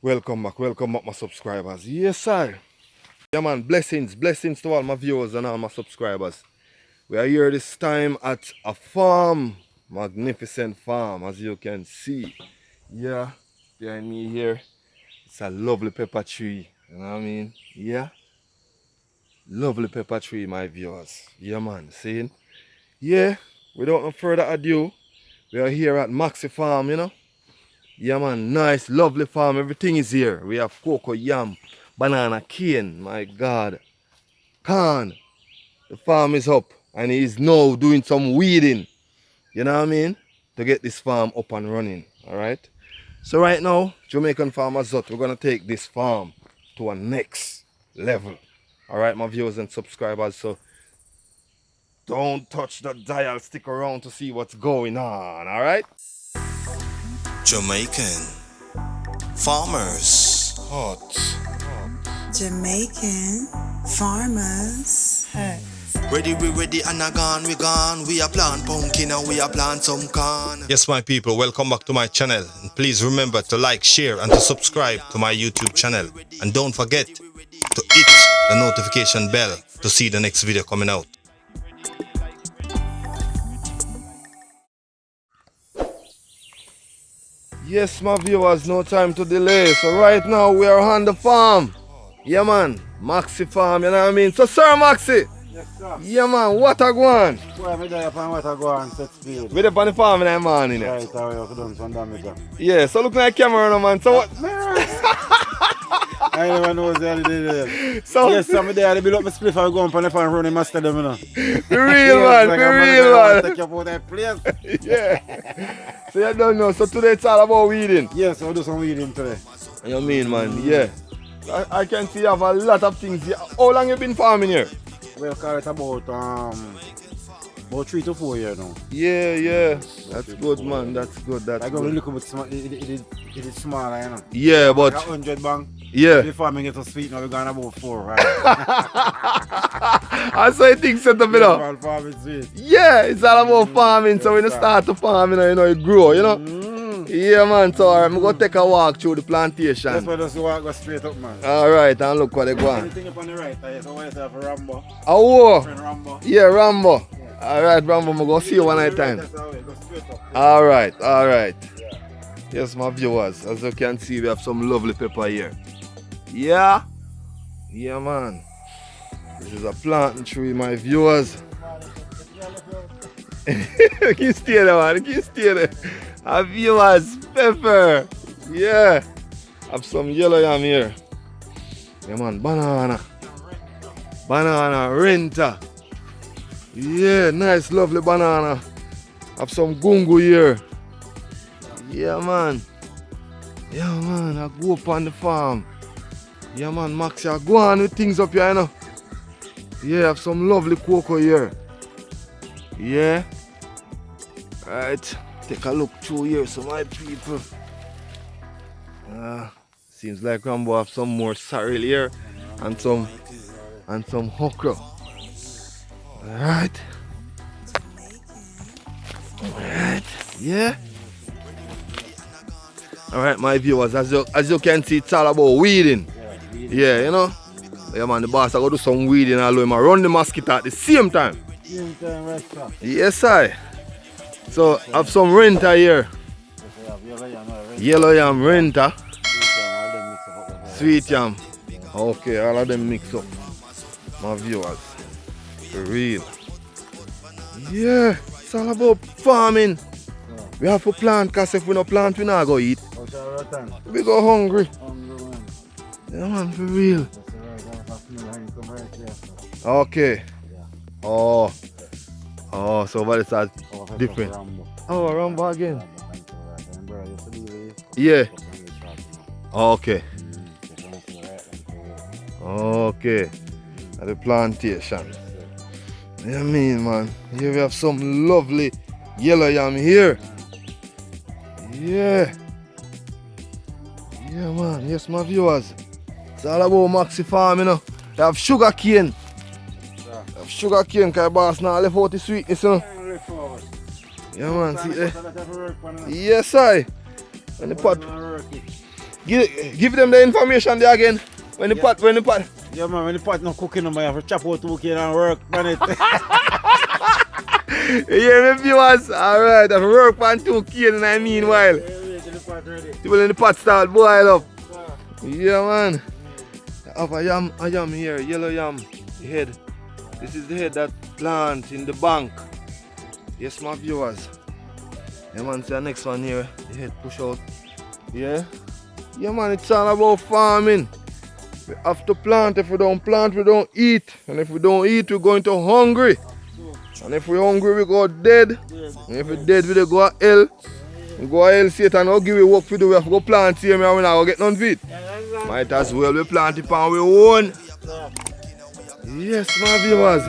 Welcome back, my subscribers. Yes, sir. Yeah, man, blessings to all my viewers and all my subscribers. We are here this time at a farm, magnificent farm, as you can see. Yeah, behind me here, it's a lovely pepper tree. You know what I mean? Yeah, lovely pepper tree, my viewers. Yeah, man, seeing? Yeah, without no further ado, we are here at Maxi Farm, you know? Yeah, man, nice, lovely farm. Everything is here. We have cocoa, yam, banana, cane. My God, corn. The farm is up, and he's now doing some weeding. You know what I mean? To get this farm up and running. All right. So right now, Jamaican Farmers Hut, we're gonna take this farm to a next level. All right, my viewers and subscribers. So don't touch the dial. Stick around to see what's going on. All right. Jamaican Farmers Hut. Jamaican Farmers Hut. Ready, we ready, and we gone. We are plant pumpkin and we are plant some corn. Yes, my people, welcome back to my channel. And please remember to like, share, and to subscribe to my YouTube channel. And don't forget to hit the notification bell to see the next video coming out. Yes, my viewers, no time to delay. So right now we are on the farm. Yeah, man, Maxi Farm, you know what I mean? So, Sir Maxi. Yes, sir. Yeah, man, what a go on? Boy, I'm there upon what I go on set speed. We're up on the farm in the morning. Right, how you done some damage. Yeah, so look like camera, no, man. So what? I never know what's the other day. So, Yes, some day I build up my spliff and go on the farm running master them, you know. be real, man, be real, man. Take you out that place. Yeah. So you don't know. So today it's all about weeding. Yes, I'll do some weeding today. You mean, man? Yeah. I can see you have a lot of things here. How long you been farming here? We'll call it about 3 to 4 years now. Yeah. That's good, man. That's good. That's I got a good. little bit small, it is smaller, you know. Yeah, but 100 bang. yeah. The farming gets so sweet now, we're going about 4, right? I saw things set up, you know. Farming sweet. Yeah, it's all about farming. So when you start to farm, you know, it grow, you know. Yeah, man. So alright, I'm going to take a walk through the plantation. That's why just walk go straight up, man. Alright, and look what they go on. Anything up on the right, so why yourself a Rambo? Oh, Friend Rambo. yeah, Rambo. Alright, Rambo, I'm going to see you one night time. That's how it goes straight up. Alright. Yeah. Yes, my viewers, as you can see, we have some lovely pepper here. Yeah, man. This is a plantain tree, my viewers. You can stay there, man. You can stay there. Our viewers, pepper. Yeah. Have some yellow yam here. Yeah, man. Banana, renta. Yeah, nice, lovely banana. Have some gungu here. Yeah, man. I go up on the farm. Yeah, man, Maxi, I go on with things up here, you know. Yeah, have some lovely cocoa here. Yeah. Right. Take a look through here, so my people. Seems like Rambo have some more sorrel here and some okra. Alright. Yeah. Alright, my viewers, as you can see, it's all about weeding. Yeah, you know. Yeah, man, the boss I go do some weeding and I run the mosquito at the same time. Yes, I. So have some renta here. Yellow yam, renta, sweet yam. Okay, all of them mix up. My viewers, for real. Yeah, it's all about farming. We have to plant, because if we don't plant, we not go eat. We go hungry. Yeah, man, for real. Okay. Oh, so what is that different? Oh, Rambo again. Yeah. Okay. At the plantation. Yeah, I mean, man. Here we have some lovely yellow yam here. Yeah. Yeah, man. Yes, my viewers. It's all about Maxi Farm, you know. They have sugar cane. Sugar cane, because boss now left out the sweetness, you know. Yeah, man, see there. Yes, I. And the pot. Give them the information there again. When the pot. Yeah, man, when the pot not cooking, man, you have to chop out 2 kilos and work on it. You hear me, viewers? Alright, I have to work on 2 kilos in the meanwhile. Till the pot ready. Till the pot start boil up. Yeah, man. I have a yam here, yellow yam, the head. This is the head that plant in the bank. Yes, my viewers. Yeah, man, see the next one here, the head push out. Yeah? Yeah, man, it's all about farming. We have to plant. If we don't plant, we don't eat. And if we don't eat, we're going to hungry. And if we're hungry, we go dead. And if we're dead, we go to hell. We go to hell, Satan will give you work to do. We have to go plant here, and we're not going to get none of it. Might as well we plant it on our own. Yes, my viewers.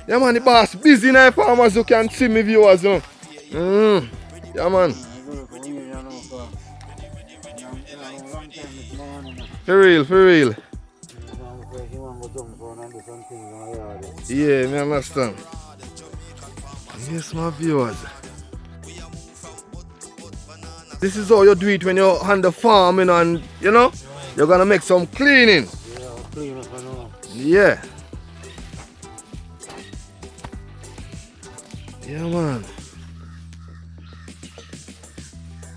Yeah, man, the boss busy now, farmers who can see me, viewers. You know? Yeah, man. For real, for real. Yeah, me understand. Yes, my viewers. This is how you do it when you're on the farm, you know, and you know, you're gonna make some cleaning. Yeah, clean up, I know. Yeah. Yeah, man.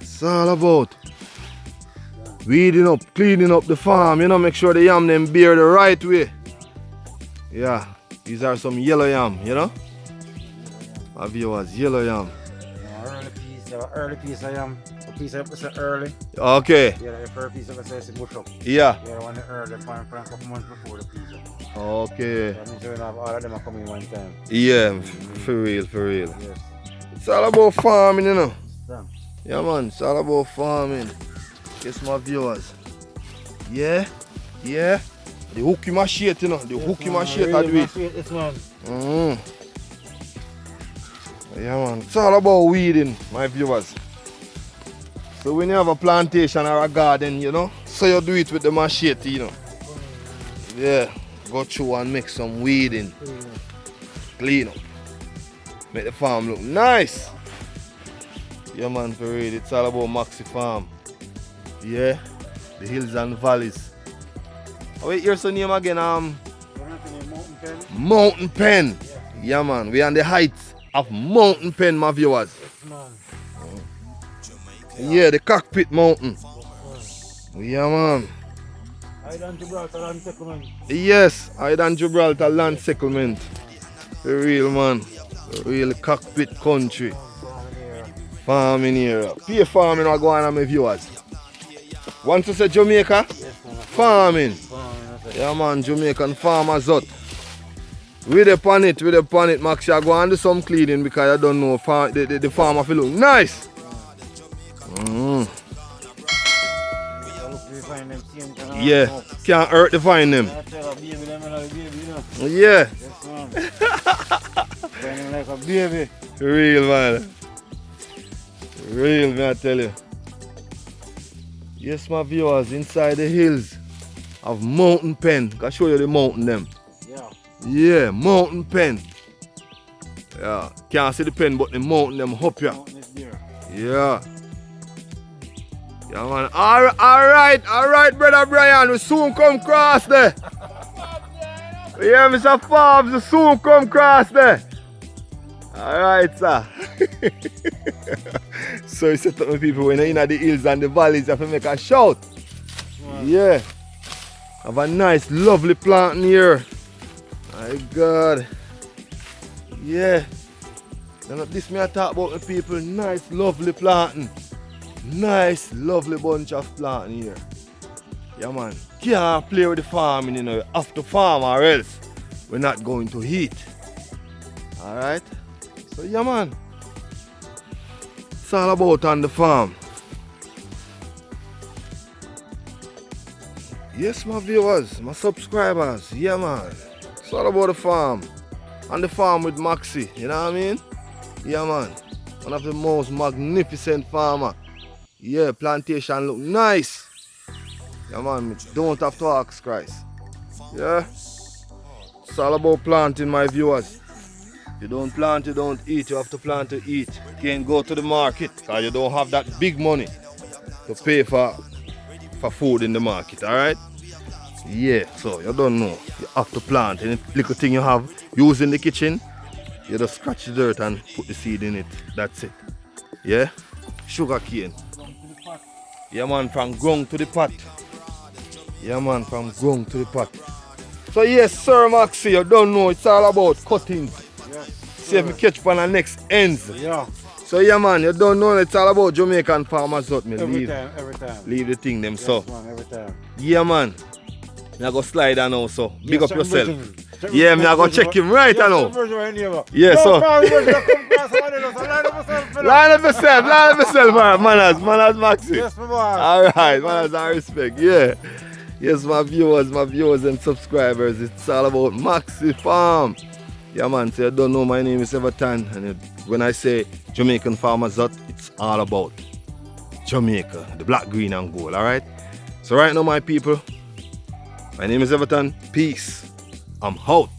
It's all about weeding up, cleaning up the farm, you know, make sure the yam them bear the right way. Yeah, these are some yellow yam, you know. My viewers, yellow yam. Early piece of yam. A piece of early. Okay. Yeah, the first piece of a bush up. Yeah. Yeah, the one early, for a couple months before the piece up. Okay. That means you have all of them are coming one time. Yeah, for real, for real. Yes. It's all about farming, you know. Done. Yeah, man, it's all about farming. Yes, my viewers. Yeah, yeah. The hooky machete, you know. The hooky machete I do it. It's man. Yeah, man. It's all about weeding, my viewers. So when you have a plantation or a garden, you know, so you do it with the machete, you know. Yeah, go through and make some weeding. Clean up. Make the farm look nice. Yeah, man, for real. It's all about Maxi Farm. Yeah, the hills and valleys. Oh, wait, here's the name again. Mountain Pen. Mountain Pen. Yeah, man. We're on the heights of Mountain Pen, my viewers. Yeah, the cockpit mountain. Yeah, man. Island Gibraltar Land Settlement. Yes, Island Gibraltar Land Settlement. For real, man. For real cockpit country. Farming area. Pay farming are going on, my viewers. Once you say Jamaica, farming. Yeah, man, Jamaican Farmers Hut. With the pan it, Maxi, I go and do some cleaning because I don't know the farmer feel look nice. Yeah, can't hurt to find them. Yeah. Like a baby. Real, man. Real, man, I tell you. Yes, my viewers, inside the hills of Mountain Pen. I'll show you the mountain them. Yeah. Yeah, Mountain Pen. Yeah, can't see the pen, but the mountain them up here. Mountain is there. Yeah. Yeah, man. Alright, brother Brian. We soon come cross there. Yeah, Mr. Forbes, we soon come cross there. Alright, sir. So you set up my people when you're in the hills and the valleys, you have to make a shout. Yeah. Have a nice, lovely planting here. My God. Yeah. Now this me I talk about the people. Nice, lovely planting. Nice, lovely bunch of planting here. Yeah, man. Can't play with the farming, you know. You have to farm or else we're not going to eat. Alright? So, yeah, man. It's all about on the farm. Yes, my viewers, my subscribers. Yeah, man. It's all about the farm. On the farm with Maxi. You know what I mean? Yeah, man. One of the most magnificent farmer. Yeah, plantation look nice. Yeah, man, don't have to ask Christ. Yeah? It's all about planting, my viewers. If you don't plant, you don't eat. You have to plant to eat. You can't go to the market because you don't have that big money to pay for for food in the market, alright? Yeah, so you don't know. You have to plant any little thing you have used in the kitchen. You just scratch the dirt and put the seed in it. That's it. Yeah? Sugar cane. Yeah man, from ground to the pot. Yeah man, from ground to the pot. So yes sir Maxi, you don't know, it's all about cuttings. Yes, See if you catch on the next ends. yeah. So yeah man, you don't know, it's all about Jamaican Farmers Hut. Me Every leave, time. leave the thing them Yes, so. man, every time. Yeah man. Me I go slide on now so. Big Yes, up check yourself. Virgin. Check Yeah, me I go Virgin. check him right Yes, now. Virgin right here. Yeah, No, so- Farm Virgin, come cross somebody else. Line up yourself, fella. Line up yourself, manners Maxi. Yes, my boy. Alright, manners and respect, yeah. Yes, my viewers and subscribers, it's all about Maxi Farm. Yeah man, so you don't know, my name is Everton, and when I say Jamaican Farmers Hut, it's all about Jamaica, the black, green and gold, alright? So right now my people, my name is Everton, peace, I'm out.